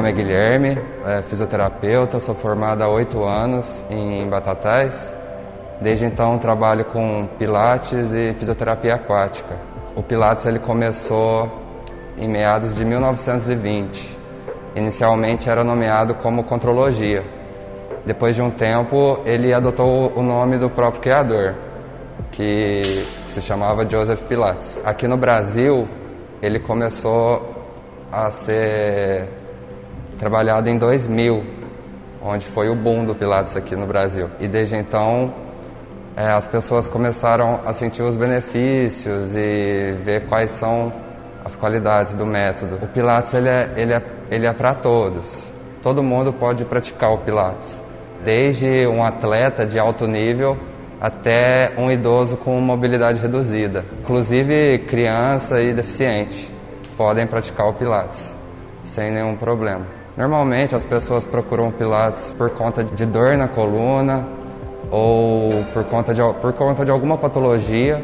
nome é Guilherme, fisioterapeuta, sou formado há 8 anos em Batatais. Desde então trabalho com pilates e fisioterapia aquática. O pilates ele começou em meados de 1920. Inicialmente era nomeado como contrologia. Depois de um tempo ele adotou o nome do próprio criador, que se chamava Joseph Pilates. Aqui no Brasil ele começou a ser trabalhado em 2000, onde foi o boom do Pilates aqui no Brasil. E desde então as pessoas começaram a sentir os benefícios e ver quais são as qualidades do método. O Pilates ele é para todos. Todo mundo pode praticar o Pilates, desde um atleta de alto nível até um idoso com mobilidade reduzida. Inclusive criança e deficiente podem praticar o Pilates sem nenhum problema. Normalmente as pessoas procuram o Pilates por conta de dor na coluna ou por conta de alguma patologia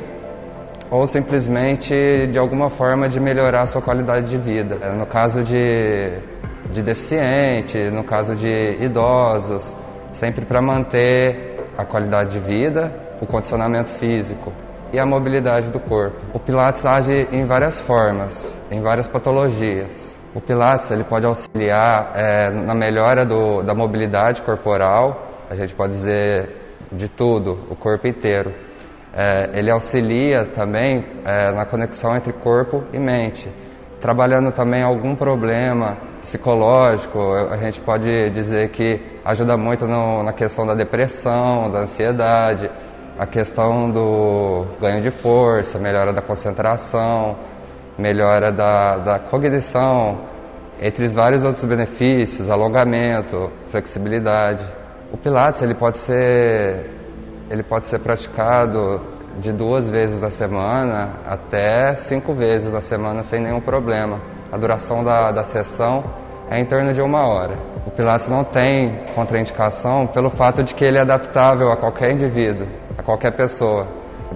ou simplesmente de alguma forma de melhorar a sua qualidade de vida. No caso de deficiente, no caso de idosos, sempre para manter a qualidade de vida, o condicionamento físico e a mobilidade do corpo. O Pilates age em várias formas, em várias patologias. O Pilates ele pode auxiliar na melhora da mobilidade corporal, a gente pode dizer de tudo, o corpo inteiro. Ele auxilia também na conexão entre corpo e mente, trabalhando também algum problema psicológico. A gente pode dizer que ajuda muito na questão da depressão, da ansiedade, a questão do ganho de força, melhora da concentração, melhora da cognição, entre vários outros benefícios, alongamento, flexibilidade. O Pilates ele pode ser praticado de 2 vezes na semana até 5 vezes na semana sem nenhum problema. A duração da sessão é em torno de 1 hora. O Pilates não tem contraindicação pelo fato de que ele é adaptável a qualquer indivíduo, a qualquer pessoa,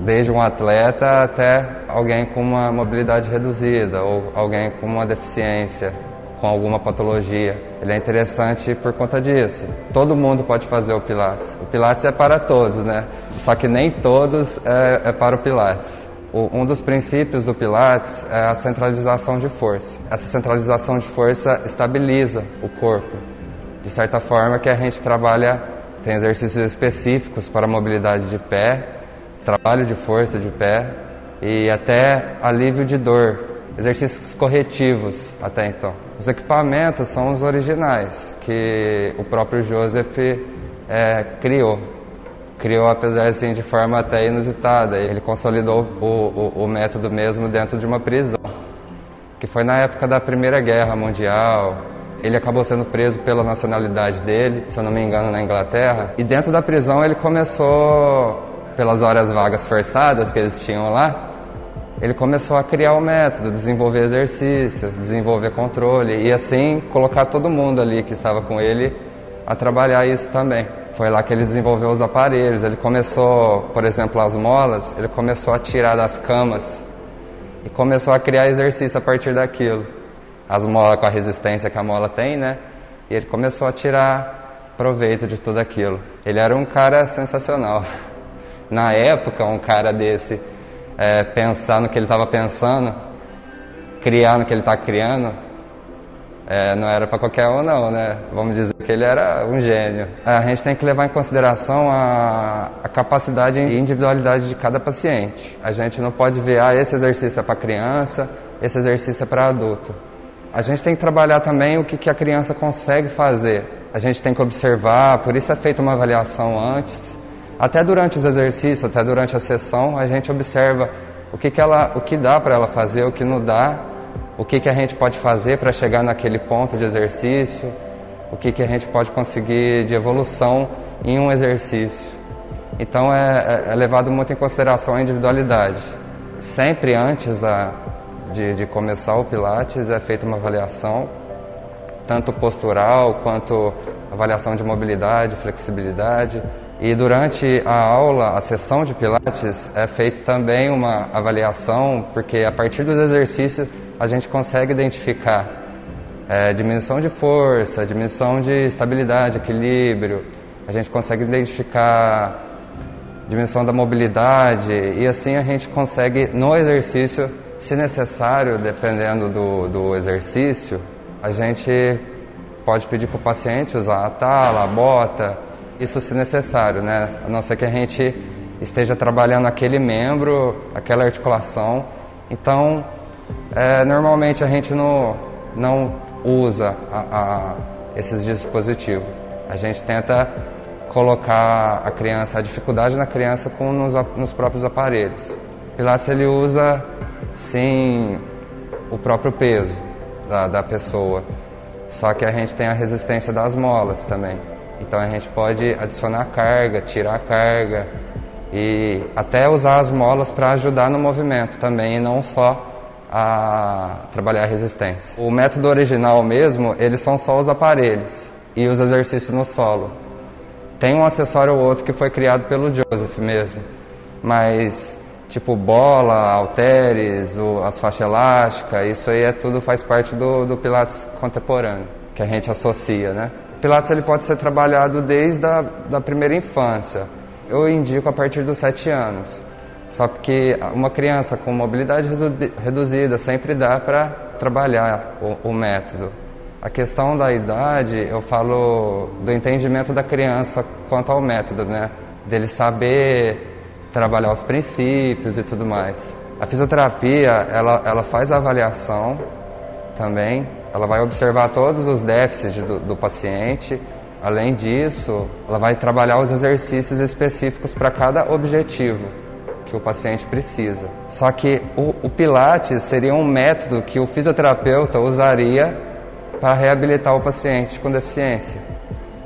desde um atleta até alguém com uma mobilidade reduzida ou alguém com uma deficiência, com alguma patologia. Ele é interessante por conta disso. Todo mundo pode fazer o Pilates. O Pilates é para todos, né? Só que nem todos é para o Pilates. Um dos princípios do Pilates é a centralização de força. Essa centralização de força estabiliza o corpo. De certa forma que a gente tem exercícios específicos para mobilidade de pé, trabalho de força de pé e até alívio de dor, exercícios corretivos até então. Os equipamentos são os originais, que o próprio Joseph criou, apesar assim, de forma até inusitada. Ele consolidou o método mesmo dentro de uma prisão, que foi na época da Primeira Guerra Mundial. Ele acabou sendo preso pela nacionalidade dele, se eu não me engano, na Inglaterra. E dentro da prisão ele começou, pelas horas vagas forçadas que eles tinham lá, ele começou a criar o método, desenvolver exercício, desenvolver controle e assim colocar todo mundo ali que estava com ele a trabalhar isso também. Foi lá que ele desenvolveu os aparelhos. Ele começou, por exemplo, as molas, ele começou a tirar das camas e começou a criar exercício a partir daquilo. As molas com a resistência que a mola tem, né? E ele começou a tirar proveito de tudo aquilo. Ele era um cara sensacional. Na época, um cara desse, pensar no que ele estava pensando, criar no que ele está criando, não era para qualquer um não, né? Vamos dizer que ele era um gênio. A gente tem que levar em consideração a capacidade e individualidade de cada paciente. A gente não pode ver, esse exercício é para criança, esse exercício é para adulto. A gente tem que trabalhar também o que a criança consegue fazer. A gente tem que observar, por isso é feita uma avaliação antes. Até durante os exercícios, até durante a sessão, a gente observa o que dá para ela fazer, o que não dá, o que a gente pode fazer para chegar naquele ponto de exercício, o que a gente pode conseguir de evolução em um exercício. Então é levado muito em consideração a individualidade. Sempre antes de começar o Pilates é feita uma avaliação, tanto postural quanto avaliação de mobilidade, flexibilidade. E durante a aula, a sessão de Pilates, é feita também uma avaliação, porque a partir dos exercícios a gente consegue identificar diminuição de força, diminuição de estabilidade, equilíbrio. A gente consegue identificar diminuição da mobilidade e assim a gente consegue, no exercício, se necessário, dependendo do exercício, a gente pode pedir para o paciente usar a tala, a bota, isso se necessário, né? A não ser que a gente esteja trabalhando aquele membro, aquela articulação. Então, normalmente a gente não usa esses dispositivos. A gente tenta colocar a dificuldade na criança nos próprios aparelhos. Pilates ele usa, sim, o próprio peso da pessoa, só que a gente tem a resistência das molas também. Então a gente pode adicionar carga, tirar carga e até usar as molas para ajudar no movimento também, e não só a trabalhar a resistência. O método original mesmo, eles são só os aparelhos e os exercícios no solo. Tem um acessório ou outro que foi criado pelo Joseph mesmo, mas tipo bola, halteres, as faixas elásticas, isso aí tudo faz parte do Pilates contemporâneo, que a gente associa, né? O Pilates ele pode ser trabalhado desde a primeira infância. Eu indico a partir dos 7 anos, só porque uma criança com mobilidade reduzida sempre dá para trabalhar o método. A questão da idade, eu falo do entendimento da criança quanto ao método, né? Dele saber trabalhar os princípios e tudo mais. A fisioterapia, ela faz a avaliação também, ela vai observar todos os déficits do paciente. Além disso, ela vai trabalhar os exercícios específicos para cada objetivo que o paciente precisa. Só que o Pilates seria um método que o fisioterapeuta usaria para reabilitar o paciente com deficiência,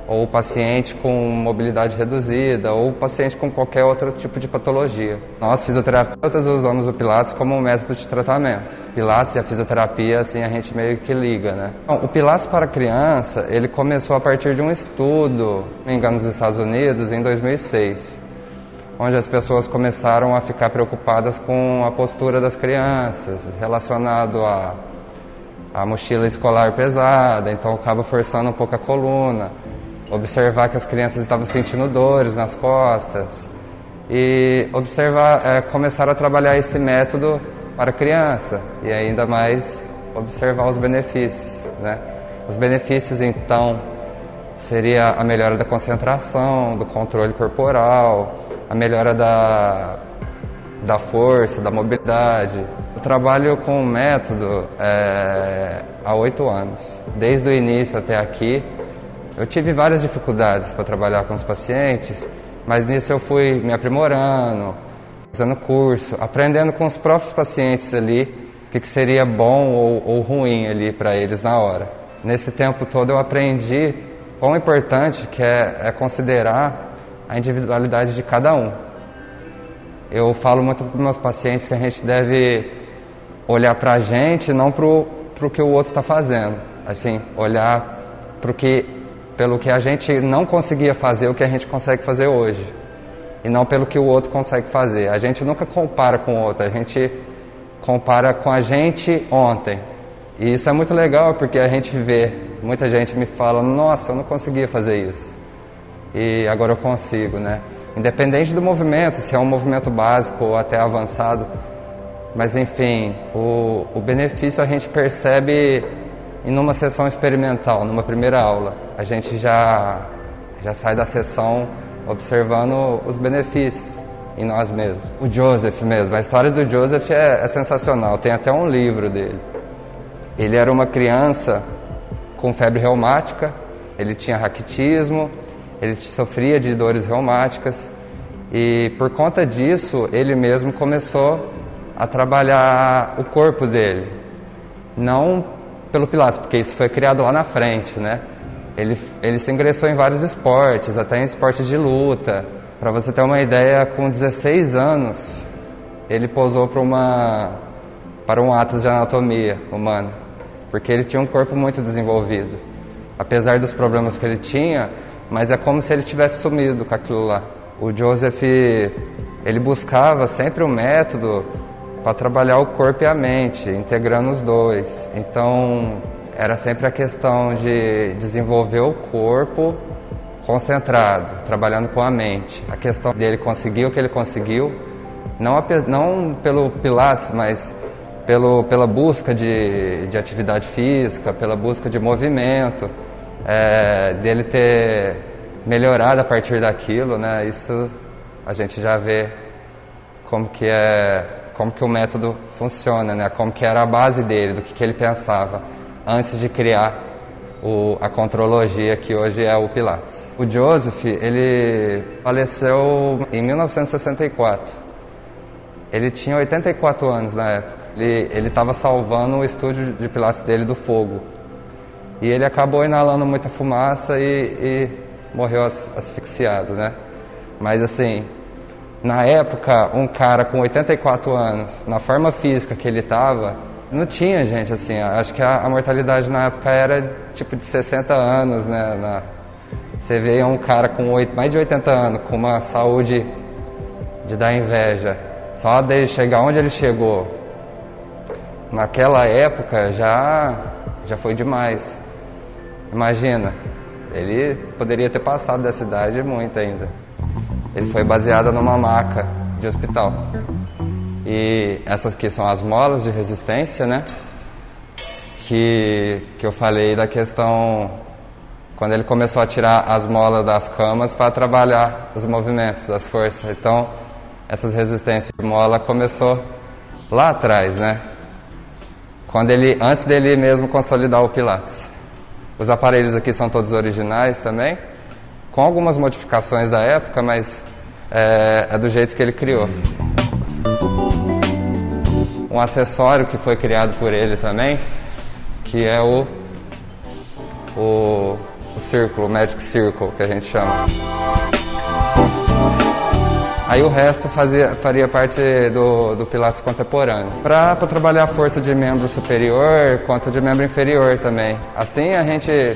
ou o paciente com mobilidade reduzida, ou o paciente com qualquer outro tipo de patologia. Nós, fisioterapeutas, usamos o Pilates como um método de tratamento. Pilates e a fisioterapia, assim, a gente meio que liga, né? Bom, o Pilates para criança, ele começou a partir de um estudo, não me engano, nos Estados Unidos, em 2006, onde as pessoas começaram a ficar preocupadas com a postura das crianças, relacionado a mochila escolar pesada, então acaba forçando um pouco a coluna, observar que as crianças estavam sentindo dores nas costas e começaram a trabalhar esse método para a criança e ainda mais observar os benefícios, né? Os benefícios então seria a melhora da concentração, do controle corporal, a melhora da força, da mobilidade. Eu trabalho com o método há 8 anos. Desde o início até aqui, eu tive várias dificuldades para trabalhar com os pacientes, mas nisso eu fui me aprimorando, fazendo curso, aprendendo com os próprios pacientes ali o que seria bom ou ruim ali para eles na hora. Nesse tempo todo eu aprendi quão importante que é considerar a individualidade de cada um. Eu falo muito para os meus pacientes que a gente deve olhar para a gente, não para o que o outro está fazendo. Assim, olhar pelo que a gente não conseguia fazer, o que a gente consegue fazer hoje. E não pelo que o outro consegue fazer. A gente nunca compara com o outro, a gente compara com a gente ontem. E isso é muito legal porque a gente vê, muita gente me fala, nossa, eu não conseguia fazer isso. E agora eu consigo, né? Independente do movimento, se é um movimento básico ou até avançado. Mas enfim, o benefício a gente percebe em uma sessão experimental, numa primeira aula. A gente já sai da sessão observando os benefícios em nós mesmos. O Joseph mesmo, a história do Joseph é sensacional, tem até um livro dele. Ele era uma criança com febre reumática, ele tinha raquitismo, ele sofria de dores reumáticas e por conta disso ele mesmo começou a trabalhar o corpo dele, não pelo Pilates, porque isso foi criado lá na frente, né? Ele se ingressou em vários esportes, até em esportes de luta. Para você ter uma ideia, com 16 anos, ele posou para um atlas de anatomia humana, porque ele tinha um corpo muito desenvolvido, apesar dos problemas que ele tinha, mas é como se ele tivesse sumido com aquilo lá. O Joseph, ele buscava sempre um método para trabalhar o corpo e a mente, integrando os dois. Então, era sempre a questão de desenvolver o corpo concentrado, trabalhando com a mente. A questão dele conseguir o que ele conseguiu, não pelo Pilates, mas pela busca de atividade física, pela busca de movimento, dele ter melhorado a partir daquilo, né? Isso a gente já vê como que o método funciona, né? Como que era a base dele, do que ele pensava antes de criar a contrologia que hoje é o Pilates. O Joseph, ele faleceu em 1964. Ele tinha 84 anos na época. Ele estava salvando o estúdio de Pilates dele do fogo. E ele acabou inalando muita fumaça e morreu asfixiado, né? Mas assim, na época, um cara com 84 anos, na forma física que ele estava, não tinha gente assim. Acho que a mortalidade na época era tipo de 60 anos, né? Você vê um cara com mais de 80 anos, com uma saúde de dar inveja. Só dele chegar onde ele chegou, naquela época, já foi demais. Imagina, ele poderia ter passado dessa idade muito ainda. Ele foi baseado numa maca de hospital. E essas aqui são as molas de resistência, né? Que eu falei da questão quando ele começou a tirar as molas das camas para trabalhar os movimentos, as forças. Então, essas resistências de mola começou lá atrás, né? Antes dele mesmo consolidar o Pilates. Os aparelhos aqui são todos originais também, com algumas modificações da época, mas é do jeito que ele criou. Um acessório que foi criado por ele também, que é o círculo, o Magic Circle, que a gente chama. Aí o resto faria parte do Pilates contemporâneo. Para trabalhar a força de membro superior quanto de membro inferior também. Assim a gente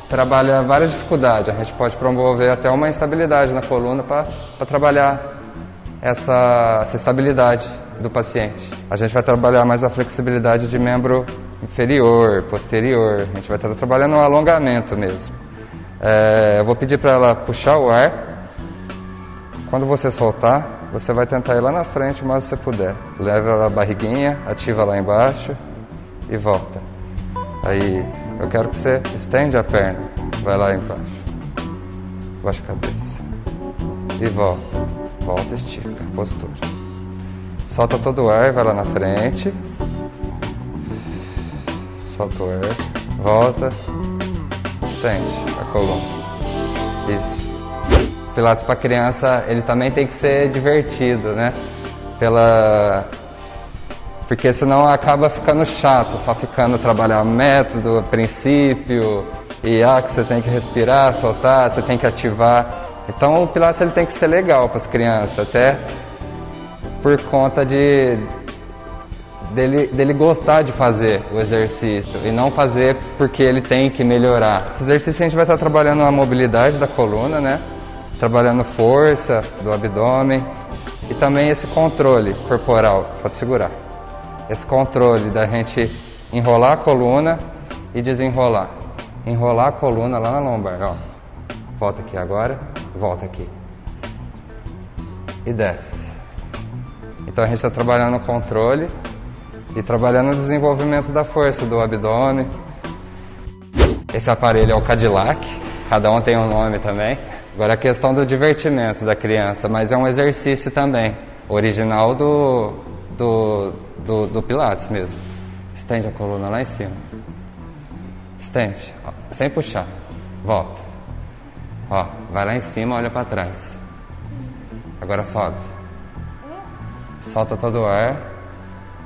trabalha várias dificuldades. A gente pode promover até uma instabilidade na coluna para trabalhar essa estabilidade do paciente. A gente vai trabalhar mais a flexibilidade de membro inferior, posterior. A gente vai estar trabalhando o alongamento mesmo. Eu vou pedir para ela puxar o ar. Quando você soltar, você vai tentar ir lá na frente o mais que você puder. Leva ela a barriguinha, ativa lá embaixo e volta. Aí, eu quero que você estende a perna. Vai lá embaixo. Baixa a cabeça. E volta. Volta, estica. Postura. Solta todo o ar, vai lá na frente. Solta o ar. Volta. Estende a coluna. Isso. Pilates para criança, ele também tem que ser divertido, né? Porque senão acaba ficando chato, só ficando trabalhar método, princípio, e que você tem que respirar, soltar, você tem que ativar. Então o Pilates ele tem que ser legal para as crianças, até por conta dele gostar de fazer o exercício e não fazer porque ele tem que melhorar. Esse exercício a gente vai estar trabalhando a mobilidade da coluna, né? Trabalhando força do abdômen e também esse controle corporal, pode segurar. Esse controle da gente enrolar a coluna e desenrolar. Enrolar a coluna lá na lombar, ó. Volta aqui agora, volta aqui. E desce. Então a gente está trabalhando o controle e trabalhando o desenvolvimento da força do abdômen. Esse aparelho é o Cadillac, cada um tem um nome também. Agora a questão do divertimento da criança, mas é um exercício também, original do Pilates mesmo. Estende a coluna lá em cima. Estende, ó, sem puxar. Volta. Ó, vai lá em cima, olha para trás. Agora sobe. Solta todo o ar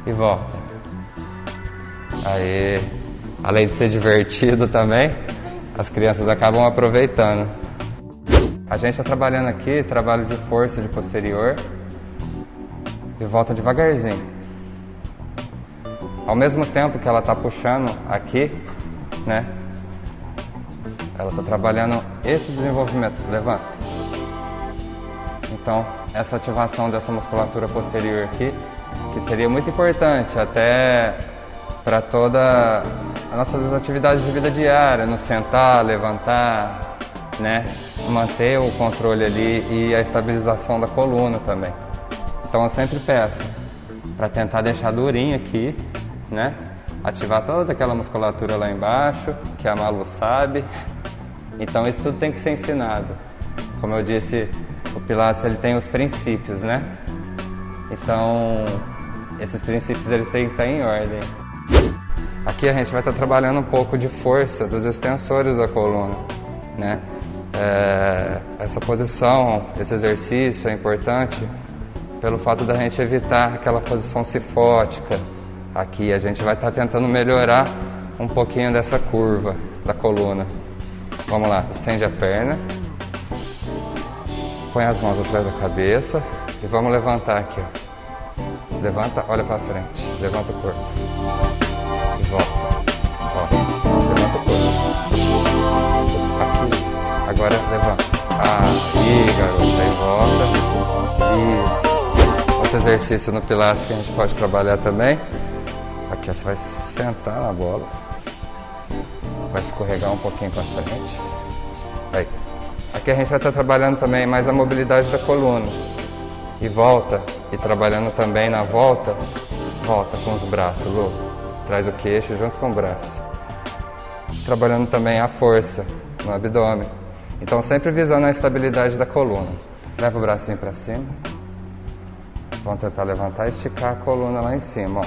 e volta. Aí, além de ser divertido também, as crianças acabam aproveitando. A gente está trabalhando aqui, trabalho de força de posterior e volta devagarzinho. Ao mesmo tempo que ela está puxando aqui, né? Ela está trabalhando esse desenvolvimento. Levanta. Então, essa ativação dessa musculatura posterior aqui, que seria muito importante até para toda nossas atividades de vida diária, no sentar, levantar, né? Manter o controle ali e a estabilização da coluna também. Então eu sempre peço para tentar deixar durinho aqui, né? Ativar toda aquela musculatura lá embaixo, que a Malu sabe. Então isso tudo tem que ser ensinado. Como eu disse, o Pilates ele tem os princípios, né? Então esses princípios eles têm que estar em ordem. Aqui a gente vai estar trabalhando um pouco de força dos extensores da coluna, né? Essa posição, esse exercício é importante pelo fato da gente evitar aquela posição cifótica. Aqui a gente vai estar tentando melhorar um pouquinho dessa curva da coluna. Vamos lá, estende a perna, põe as mãos atrás da cabeça e vamos levantar aqui, ó. Levanta, olha para frente, levanta o corpo e volta, ó, levanta o corpo, aqui, agora levanta, aí garoto, aí volta, isso. Outro exercício no Pilates que a gente pode trabalhar também, aqui ó, você vai sentar na bola, vai escorregar um pouquinho para frente, aí. Aqui a gente vai estar trabalhando também mais a mobilidade da coluna. E volta, e trabalhando também na volta, volta com os braços, Lu. Traz o queixo junto com o braço. Trabalhando também a força no abdômen. Então sempre visando a estabilidade da coluna. Leva o bracinho para cima. Vamos tentar levantar e esticar a coluna lá em cima, ó.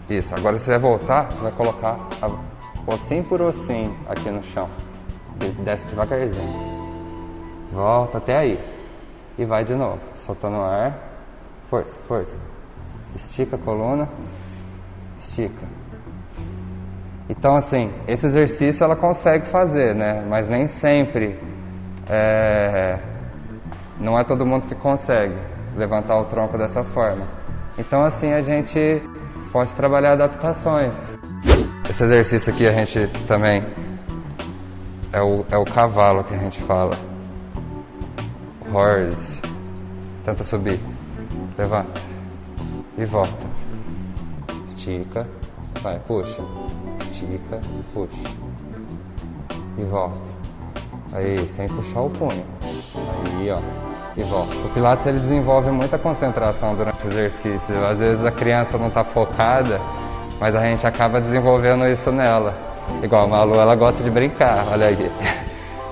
Isso, agora você vai voltar, você vai colocar ossinho por ossinho aqui no chão. Desce devagarzinho. Volta até aí. E vai de novo. Soltando o ar. Força, força. Estica a coluna. Estica. Então, assim, esse exercício ela consegue fazer, né? Mas nem sempre. Não é todo mundo que consegue levantar o tronco dessa forma. Então, assim, a gente pode trabalhar adaptações. Esse exercício aqui a gente também... É o cavalo que a gente fala. Horse. Tenta subir. Levanta. E volta. Estica. Vai, puxa. Estica. Puxa. E volta. Aí, sem puxar o punho. Aí, ó. E volta. O Pilates ele desenvolve muita concentração durante o exercício. Às vezes a criança não está focada, mas a gente acaba desenvolvendo isso nela. Igual a Malu, ela gosta de brincar, olha aí.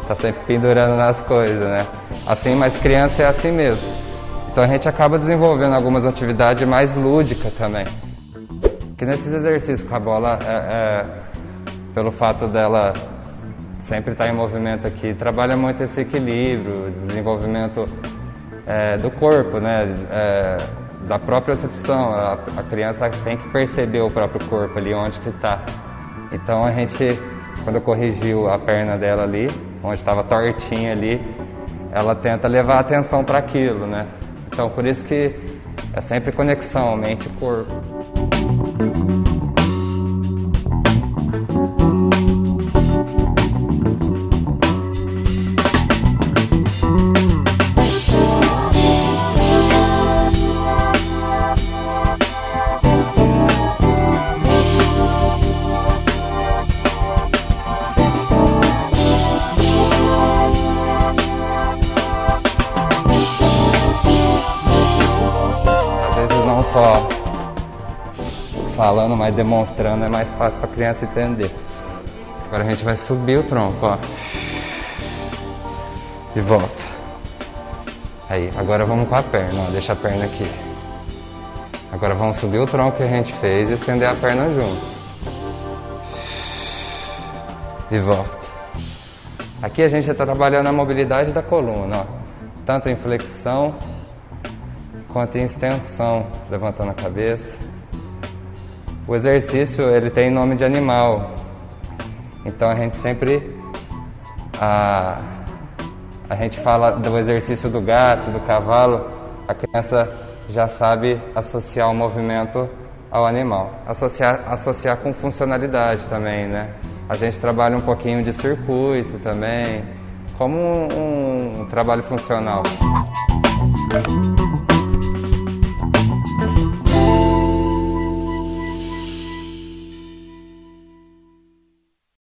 Tá sempre pendurando nas coisas, né? Assim, mas criança é assim mesmo. Então a gente acaba desenvolvendo algumas atividades mais lúdicas também. Que nesses exercícios com a bola, pelo fato dela sempre estar em movimento aqui, trabalha muito esse equilíbrio, desenvolvimento do corpo, né? Da própria percepção. A criança tem que perceber o próprio corpo ali, onde que está. Então a gente, quando eu corrigiu a perna dela ali, onde estava tortinha ali, ela tenta levar a atenção para aquilo, né? Então por isso que é sempre conexão, mente e corpo. Só falando, mas demonstrando é mais fácil para a criança entender. Agora a gente vai subir o tronco, ó. E volta. Aí, agora vamos com a perna, ó. Deixa a perna aqui. Agora vamos subir o tronco que a gente fez e estender a perna junto. E volta. Aqui a gente está trabalhando a mobilidade da coluna, ó. Tanto em flexão quanto em extensão, levantando a cabeça. O exercício ele tem nome de animal, então a gente sempre a gente fala do exercício do gato, do cavalo, a criança já sabe associar o movimento ao animal, associar com funcionalidade também, né? A gente trabalha um pouquinho de circuito também, como um trabalho funcional.